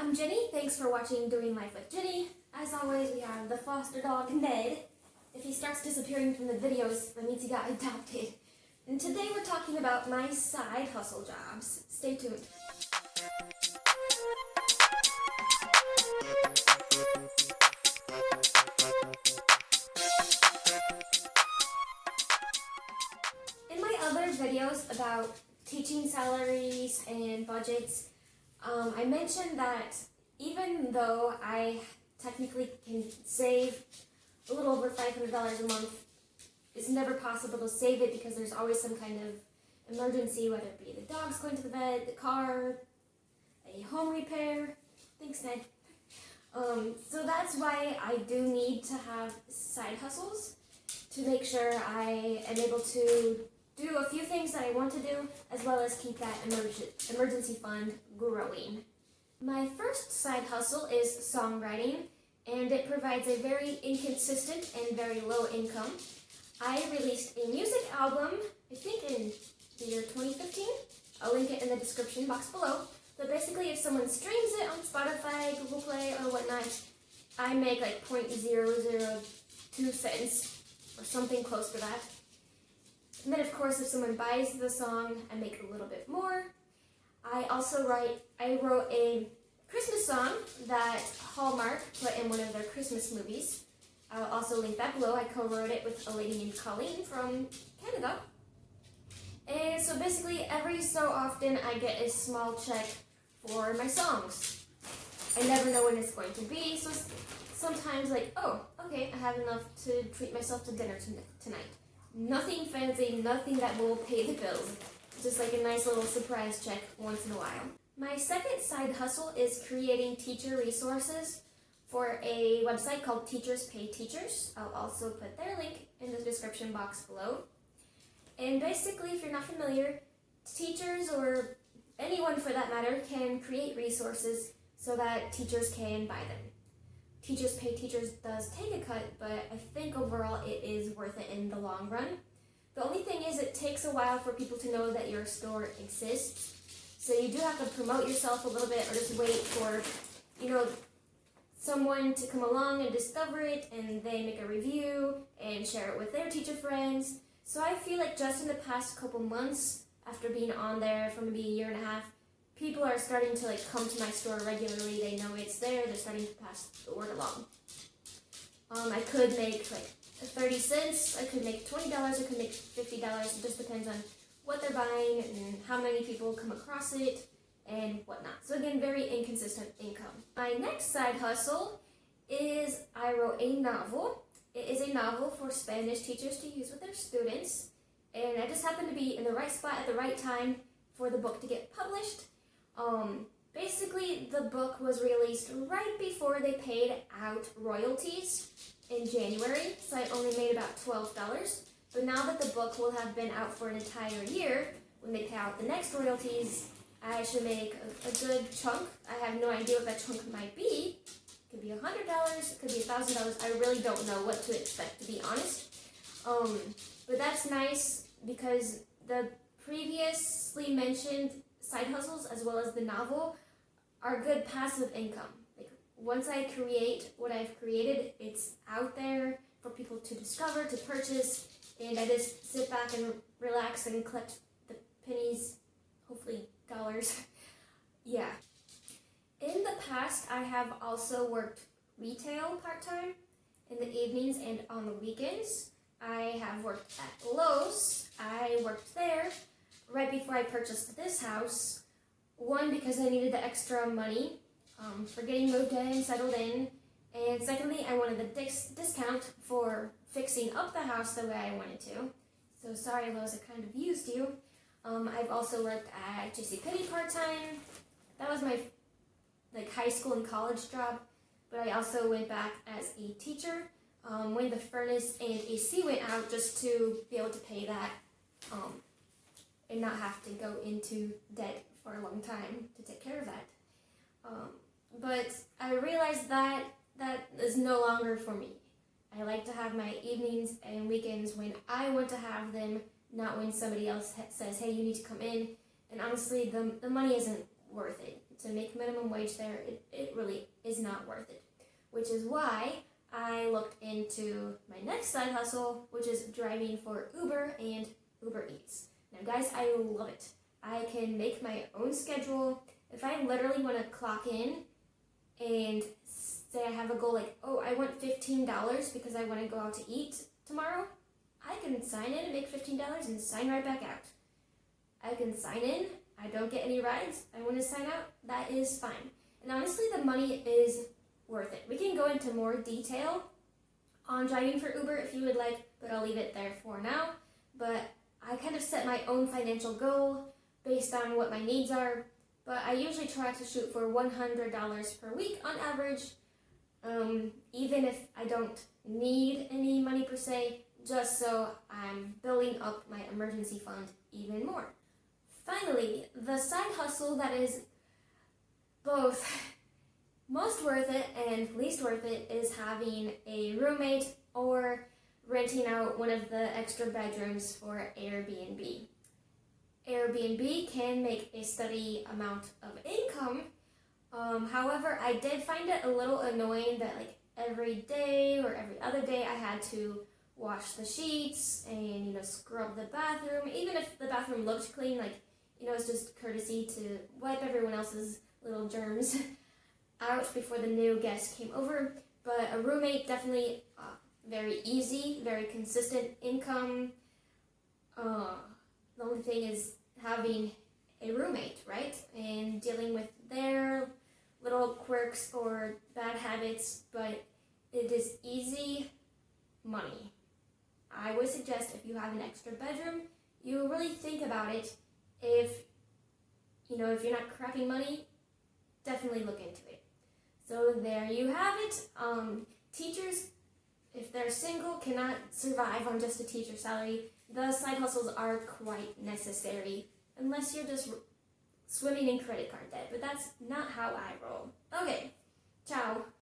I'm Jenny. Thanks for watching Doing Life with Jenny. As always, we have the foster dog, Ned. If he starts disappearing from the videos, that means he got adopted. And today we're talking about my side hustle jobs. Stay tuned. In my other videos about teaching salaries and budgets, I mentioned that even though I technically can save a little over $500 a month, it's never possible to save it because there's always some kind of emergency, whether it be the dog's going to the vet, the car, a home repair. Thanks, Ned. So that's why I do need to have side hustles to make sure I am able to do a few things that I want to do, as well as keep that emergency fund growing. My first side hustle is songwriting, and it provides a very inconsistent and very low income. I released a music album, I think in the year 2015. I'll link it in the description box below. But basically, if someone streams it on Spotify, Google Play, or whatnot, I make like 0.002 cents or something close to that. And then, of course, if someone buys the song, I make a little bit more. I wrote a Christmas song that Hallmark put in one of their Christmas movies. I'll also link that below. I co-wrote it with a lady named Colleen from Canada. And so basically, every so often, I get a small check for my songs. I never know when it's going to be, so sometimes like, oh, okay, I have enough to treat myself to dinner tonight. Nothing fancy, nothing that will pay the bills. Just like a nice little surprise check once in a while. My second side hustle is creating teacher resources for a website called Teachers Pay Teachers. I'll also put their link in the description box below. And basically, if you're not familiar, teachers or anyone for that matter can create resources so that teachers can buy them. Teachers Pay Teachers does take a cut, but I think overall it is worth it in the long run. The only thing is it takes a while for people to know that your store exists. So you do have to promote yourself a little bit or just wait for, someone to come along and discover it and they make a review and share it with their teacher friends. So I feel like just in the past couple months, after being on there for maybe a year and a half, people are starting to come to my store regularly. They know it's there. They're starting to pass the word along. I could make 30 cents. I could make $20. I could make $50. It just depends on what they're buying and how many people come across it and whatnot. So again, very inconsistent income. My next side hustle is I wrote a novel. It is a novel for Spanish teachers to use with their students. And I just happened to be in the right spot at the right time for the book to get published. Basically, the book was released right before they paid out royalties in January, so I only made about $12. But now that the book will have been out for an entire year, when they pay out the next royalties, I should make a good chunk. I have no idea what that chunk might be. It could be $100, it could be $1,000. I really don't know what to expect, to be honest. But that's nice because the previously mentioned side hustles, as well as the novel, are good passive income. Once I create what I've created, it's out there for people to discover, to purchase, and I just sit back and relax and collect the pennies, hopefully dollars. Yeah. In the past, I have also worked retail part-time in the evenings and on the weekends. I have worked at Lowe's. I worked there right before I purchased this house. One, because I needed the extra money for getting moved in, settled in. And secondly, I wanted the discount for fixing up the house the way I wanted to. So sorry, Lowe's, I kind of used you. I've also worked at JCPenney part-time. That was my high school and college job. But I also went back as a teacher when the furnace and AC went out, just to be able to pay that and not have to go into debt for a long time to take care of that. But I realized that is no longer for me. I like to have my evenings and weekends when I want to have them, not when somebody else says, hey, you need to come in. And honestly, the money isn't worth it to make minimum wage there, it really is not worth it. Which is why I looked into my next side hustle, which is driving for Uber and Uber Eats. Now guys, I love it. I can make my own schedule. If I literally want to clock in and say I have a goal like, oh, I want $15 because I want to go out to eat tomorrow, I can sign in and make $15 and sign right back out. I can sign in, I don't get any rides, I want to sign out, that is fine. And honestly, the money is worth it. We can go into more detail on driving for Uber if you would like, but I'll leave it there for now. But I kind of set my own financial goal based on what my needs are, but I usually try to shoot for $100 per week on average, even if I don't need any money per se, just so I'm building up my emergency fund even more. Finally, the side hustle that is both most worth it and least worth it is having a roommate or renting out one of the extra bedrooms for Airbnb. Airbnb can make a steady amount of income. However, I did find it a little annoying that like every day or every other day I had to wash the sheets and scrub the bathroom. Even if the bathroom looked clean, like it's just courtesy to wipe everyone else's little germs out before the new guest came over. But a roommate, definitely very easy, very consistent income. The only thing is having a roommate, right? And dealing with their little quirks or bad habits, but it is easy money. I would suggest if you have an extra bedroom, you really think about it. If you're not crapping money, definitely look into it. So there you have it. Teachers, if they're single, cannot survive on just a teacher salary. The side hustles are quite necessary, unless you're just swimming in credit card debt. But that's not how I roll. Okay, ciao.